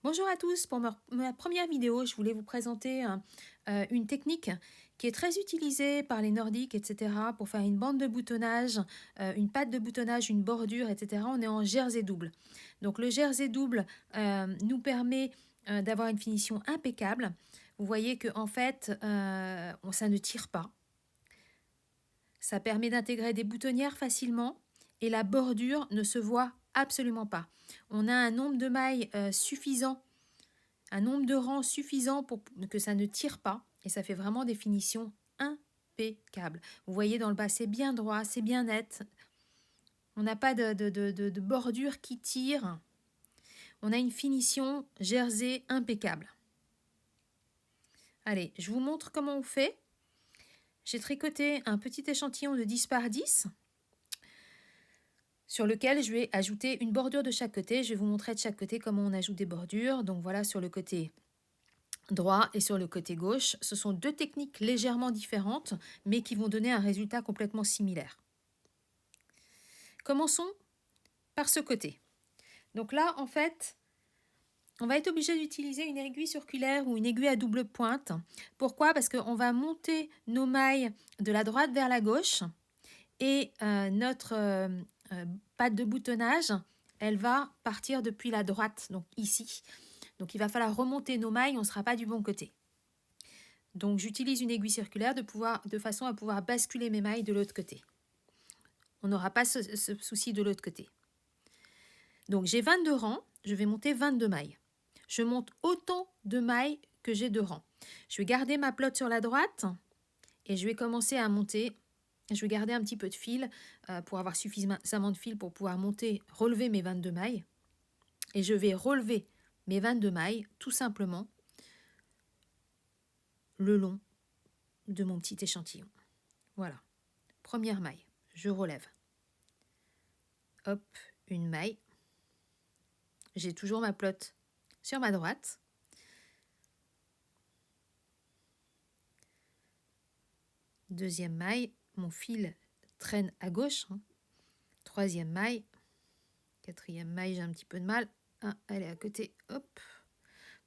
Bonjour à tous, pour ma première vidéo, je voulais vous présenter une technique qui est très utilisée par les Nordiques, etc. pour faire une bande de boutonnage, une patte de boutonnage, une bordure, etc. On est en jersey double. Donc le jersey double nous permet d'avoir une finition impeccable. Vous voyez que en fait, ça ne tire pas. Ça permet d'intégrer des boutonnières facilement et la bordure ne se voit absolument pas. On a un nombre de mailles suffisant, un nombre de rangs suffisant pour que ça ne tire pas et ça fait vraiment des finitions impeccables. Vous voyez dans le bas, c'est bien droit, c'est bien net. On n'a pas de bordure qui tire. On a une finition jersey impeccable. Allez, je vous montre comment on fait. J'ai tricoté un petit échantillon de 10 par 10 sur lequel je vais ajouter une bordure de chaque côté. Je vais vous montrer de chaque côté comment on ajoute des bordures. Donc voilà, sur le côté droit et sur le côté gauche, ce sont deux techniques légèrement différentes, mais qui vont donner un résultat complètement similaire. Commençons par ce côté. Donc là, en fait, on va être obligé d'utiliser une aiguille circulaire ou une aiguille à double pointe. Pourquoi? Parce qu'on va monter nos mailles de la droite vers la gauche et notre patte de boutonnage, elle va partir depuis la droite, donc ici. Donc il va falloir remonter nos mailles, on ne sera pas du bon côté. Donc j'utilise une aiguille circulaire de façon à pouvoir basculer mes mailles de l'autre côté. On n'aura pas ce souci de l'autre côté. Donc j'ai 22 rangs, je vais monter 22 mailles. Je monte autant de mailles que j'ai de rangs. Je vais garder ma pelote sur la droite et je vais commencer à monter. Je vais garder un petit peu de fil pour avoir suffisamment de fil pour pouvoir monter, relever mes 22 mailles. Et je vais relever mes 22 mailles tout simplement le long de mon petit échantillon. Voilà. Première maille, je relève. Hop, une maille. J'ai toujours ma pelote sur ma droite. Deuxième maille, mon fil traîne à gauche. Troisième maille. Quatrième maille, j'ai un petit peu de mal. Ah, elle est à côté. Hop.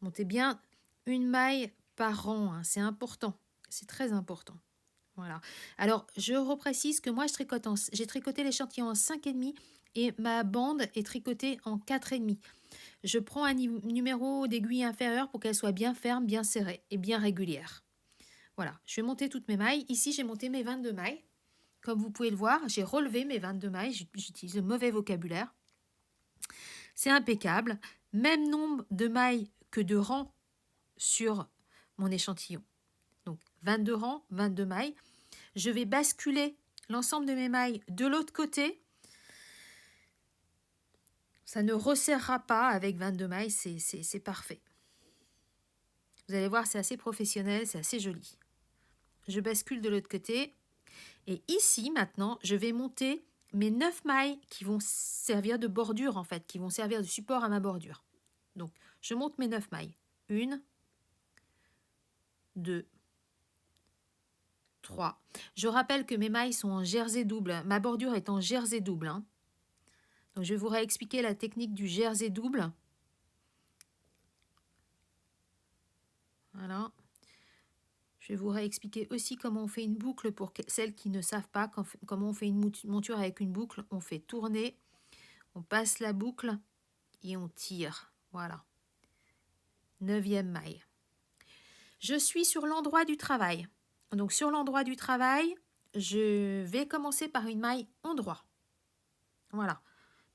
Montez bien une maille par rang. C'est important. C'est très important. Voilà. Alors, je reprécise que moi, j'ai tricoté l'échantillon en 5,5 et ma bande est tricotée en 4,5. Je prends un numéro d'aiguille inférieur pour qu'elle soit bien ferme, bien serrée et bien régulière. Voilà, je vais monter toutes mes mailles. Ici, j'ai monté mes 22 mailles. Comme vous pouvez le voir, j'ai relevé mes 22 mailles. J'utilise le mauvais vocabulaire. C'est impeccable. Même nombre de mailles que de rangs sur mon échantillon. Donc, 22 rangs, 22 mailles. Je vais basculer l'ensemble de mes mailles de l'autre côté. Ça ne resserrera pas avec 22 mailles, c'est parfait. Vous allez voir, c'est assez professionnel, c'est assez joli. Je bascule de l'autre côté. Et ici, maintenant, je vais monter mes 9 mailles qui vont servir de bordure, en fait, qui vont servir de support à ma bordure. Donc, je monte mes 9 mailles. 1, 2, 3. Je rappelle que mes mailles sont en jersey double. Ma bordure est en jersey double. Donc, je vais vous réexpliquer la technique du jersey double. Voilà. Je vais vous réexpliquer aussi comment on fait une boucle pour celles qui ne savent pas comment on fait une monture avec une boucle. On fait tourner, on passe la boucle et on tire. Voilà. 9e maille. Je suis sur l'endroit du travail. Donc sur l'endroit du travail, je vais commencer par une maille endroit. Voilà.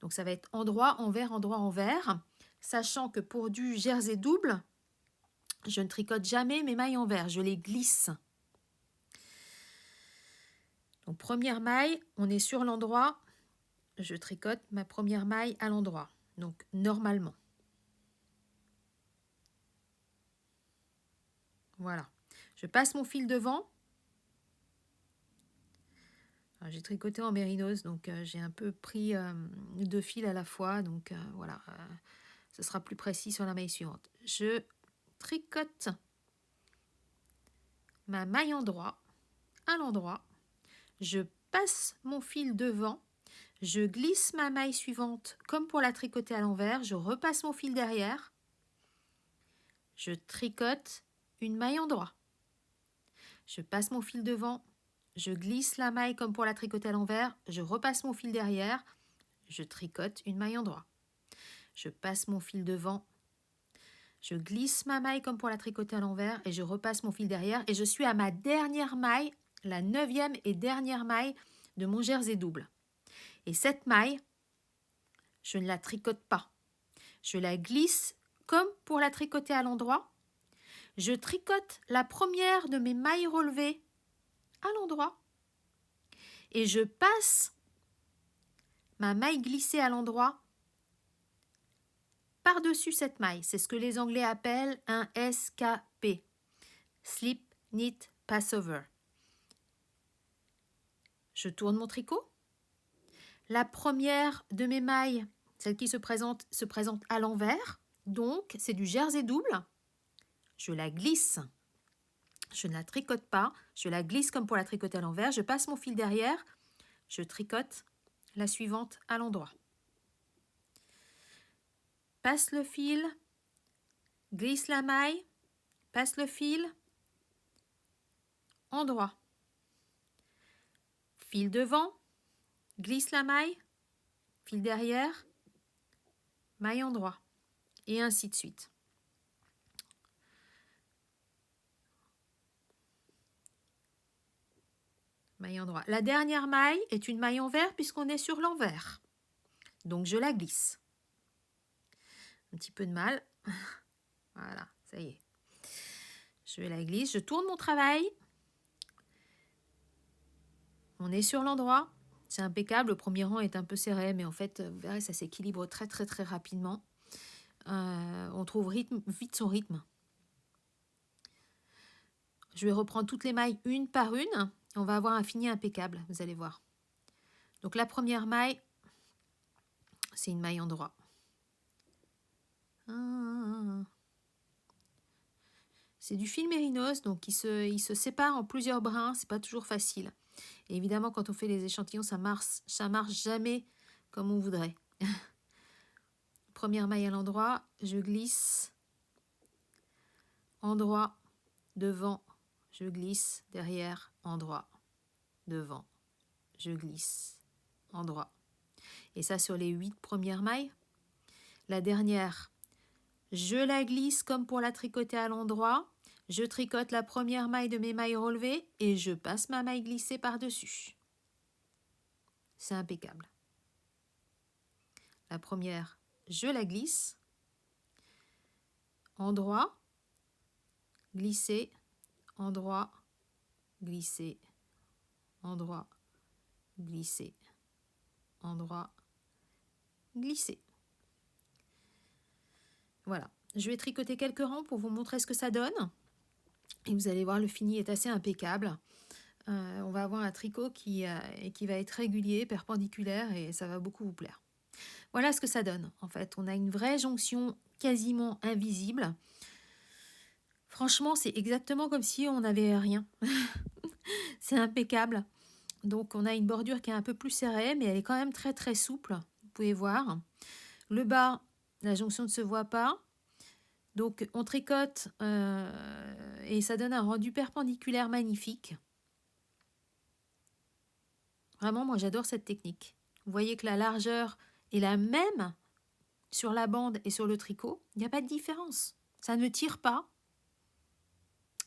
Donc ça va être endroit, envers, endroit, envers. Sachant que pour du jersey double, je ne tricote jamais mes mailles envers, je les glisse. Donc première maille, on est sur l'endroit, je tricote ma première maille à l'endroit. Donc normalement. Voilà. Je passe mon fil devant. J'ai tricoté en mérinos, donc j'ai un peu pris 2 fils à la fois. Donc voilà, ce sera plus précis sur la maille suivante. Je tricote ma maille endroit à l'endroit. Je passe mon fil devant. Je glisse ma maille suivante comme pour la tricoter à l'envers. Je repasse mon fil derrière. je tricote une maille endroit. Je passe mon fil devant, je glisse la maille comme pour la tricoter à l'envers, je repasse mon fil derrière, je tricote une maille endroit. Je passe mon fil devant, je glisse ma maille comme pour la tricoter à l'envers et je repasse mon fil derrière et je suis à ma dernière maille, la 9e et dernière maille de mon jersey double. Et cette maille, je ne la tricote pas. Je la glisse comme pour la tricoter à l'endroit. Je tricote la première de mes mailles relevées à l'endroit et je passe ma maille glissée à l'endroit par-dessus cette maille. C'est ce que les Anglais appellent un SKP, Slip Knit Passover. Je tourne mon tricot. La première de mes mailles, celle qui se présente à l'envers. Donc, c'est du jersey double. Je la glisse. Je ne la tricote pas. Je la glisse comme pour la tricoter à l'envers. Je passe mon fil derrière. Je tricote la suivante à l'endroit. Passe le fil. Glisse la maille. Passe le fil. Endroit. Fil devant. Glisse la maille. Fil derrière. Maille endroit. Et ainsi de suite. Maille endroit. La dernière maille est une maille envers puisqu'on est sur l'envers. Donc je la glisse. Un petit peu de mal. Voilà, ça y est. Je la glisse, je tourne mon travail. On est sur l'endroit. C'est impeccable. Le premier rang est un peu serré, mais en fait, vous verrez, ça s'équilibre très très très rapidement. On trouve vite son rythme. Je vais reprendre toutes les mailles une par une. On va avoir un fini impeccable, vous allez voir. Donc la première maille, c'est une maille endroit. C'est du fil mérinos, donc il se sépare en plusieurs brins, c'est pas toujours facile. Et évidemment, quand on fait les échantillons, ça marche jamais comme on voudrait. Première maille à l'endroit, je glisse, endroit, devant, je glisse, derrière, endroit, devant, je glisse, endroit. Et ça sur les 8 premières mailles. La dernière, je la glisse comme pour la tricoter à l'endroit. Je tricote la première maille de mes mailles relevées et je passe ma maille glissée par-dessus. C'est impeccable. La première, je la glisse. Endroit, glisser, endroit, glisser, endroit, glisser, endroit, glisser. Voilà. Je vais tricoter quelques rangs pour vous montrer ce que ça donne. Et vous allez voir, le fini est assez impeccable. On va avoir un tricot qui va être régulier, perpendiculaire et ça va beaucoup vous plaire. Voilà ce que ça donne. En fait, on a une vraie jonction quasiment invisible. Franchement, c'est exactement comme si on n'avait rien. C'est impeccable. Donc, on a une bordure qui est un peu plus serrée, mais elle est quand même très très souple. Vous pouvez voir. Le bas, la jonction ne se voit pas. Donc, on tricote et ça donne un rendu perpendiculaire magnifique. Vraiment, moi, j'adore cette technique. Vous voyez que la largeur est la même sur la bande et sur le tricot. Il n'y a pas de différence. Ça ne tire pas.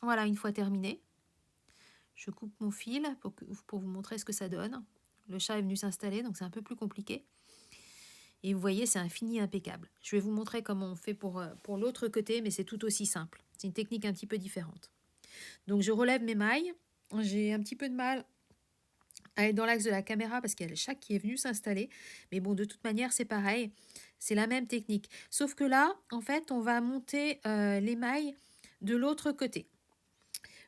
Voilà, une fois terminé. Je coupe mon fil pour vous montrer ce que ça donne. Le chat est venu s'installer, donc c'est un peu plus compliqué. Et vous voyez, c'est un fini impeccable. Je vais vous montrer comment on fait pour l'autre côté, mais c'est tout aussi simple. C'est une technique un petit peu différente. Donc, je relève mes mailles. J'ai un petit peu de mal à être dans l'axe de la caméra parce qu'il y a le chat qui est venu s'installer. Mais bon, de toute manière, c'est pareil. C'est la même technique. Sauf que là, en fait, on va monter les mailles de l'autre côté.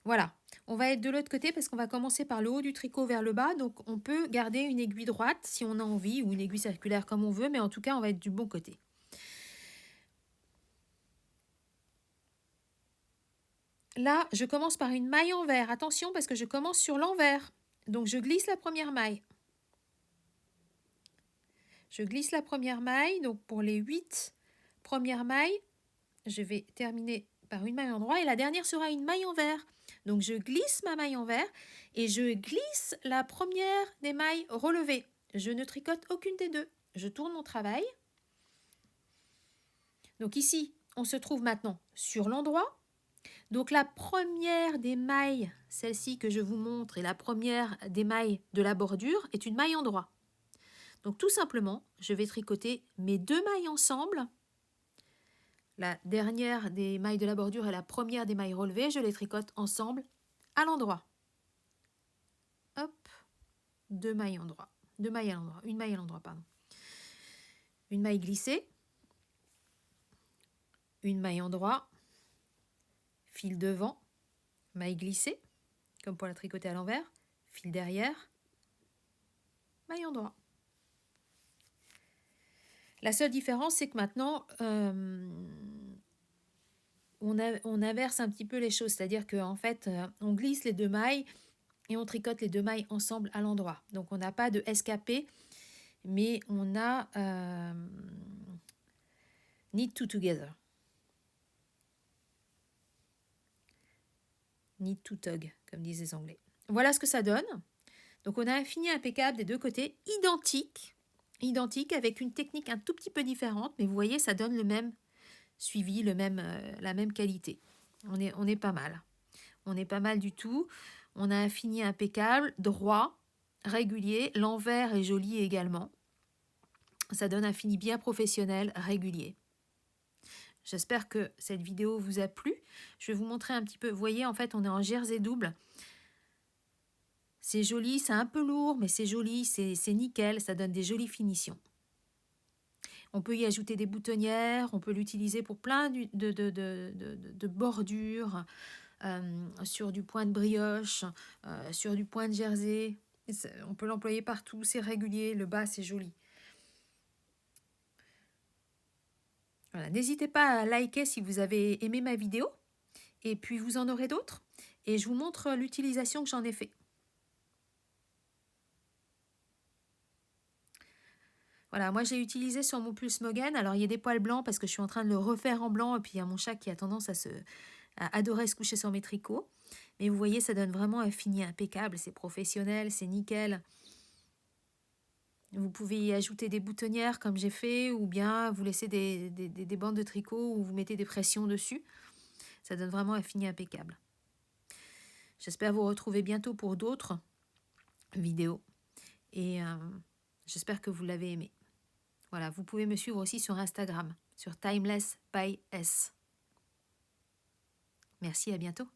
Voilà. On va être de l'autre côté parce qu'on va commencer par le haut du tricot vers le bas. Donc, on peut garder une aiguille droite si on a envie ou une aiguille circulaire comme on veut. Mais en tout cas, on va être du bon côté. Là, je commence par une maille envers. Attention parce que je commence sur l'envers. Donc, je glisse la première maille. Je glisse la première maille. Donc, pour les 8 premières mailles, je vais terminer par une maille endroit et la dernière sera une maille envers. Donc je glisse ma maille envers et je glisse la première des mailles relevées. Je ne tricote aucune des deux. Je tourne mon travail. Donc ici, on se trouve maintenant sur l'endroit. Donc la première des mailles, celle-ci que je vous montre, et la première des mailles de la bordure est une maille endroit. Donc tout simplement, je vais tricoter mes deux mailles ensemble. La dernière des mailles de la bordure et la première des mailles relevées, je les tricote ensemble à l'endroit. Hop, deux mailles endroit, deux mailles à l'endroit, une maille à l'endroit, pardon. Une maille glissée, une maille endroit, fil devant, maille glissée, comme pour la tricoter à l'envers, fil derrière, maille endroit. La seule différence, c'est que maintenant, on inverse un petit peu les choses, c'est-à-dire qu'en fait, on glisse les deux mailles et on tricote les deux mailles ensemble à l'endroit. Donc, on n'a pas de escapé, mais on a knit two together. Knit two tug, comme disent les Anglais. Voilà ce que ça donne. Donc, on a un fini impeccable des deux côtés, identique avec une technique un tout petit peu différente, mais vous voyez, ça donne le même suivi, la même qualité. On est pas mal. On est pas mal du tout. On a un fini impeccable, droit, régulier. L'envers est joli également. Ça donne un fini bien professionnel, régulier. J'espère que cette vidéo vous a plu. Je vais vous montrer un petit peu. Vous voyez, en fait, on est en jersey double. C'est joli, c'est un peu lourd, mais c'est joli, c'est nickel. Ça donne des jolies finitions. On peut y ajouter des boutonnières. On peut l'utiliser pour plein de bordures. Sur du point de brioche, sur du point de jersey. On peut l'employer partout, c'est régulier, le bas c'est joli. Voilà, n'hésitez pas à liker si vous avez aimé ma vidéo, et puis vous en aurez d'autres, et je vous montre l'utilisation que j'en ai fait. Voilà, moi j'ai utilisé sur mon pull Smogan, alors il y a des poils blancs parce que je suis en train de le refaire en blanc, et puis il y a mon chat qui a tendance à adorer se coucher sur mes tricots. Mais vous voyez, ça donne vraiment un fini impeccable, c'est professionnel, c'est nickel. Vous pouvez y ajouter des boutonnières comme j'ai fait, ou bien vous laissez des bandes de tricot où vous mettez des pressions dessus. Ça donne vraiment un fini impeccable. J'espère vous retrouver bientôt pour d'autres vidéos. Et j'espère que vous l'avez aimé. Voilà, vous pouvez me suivre aussi sur Instagram, sur Timeless by S. Merci, à bientôt.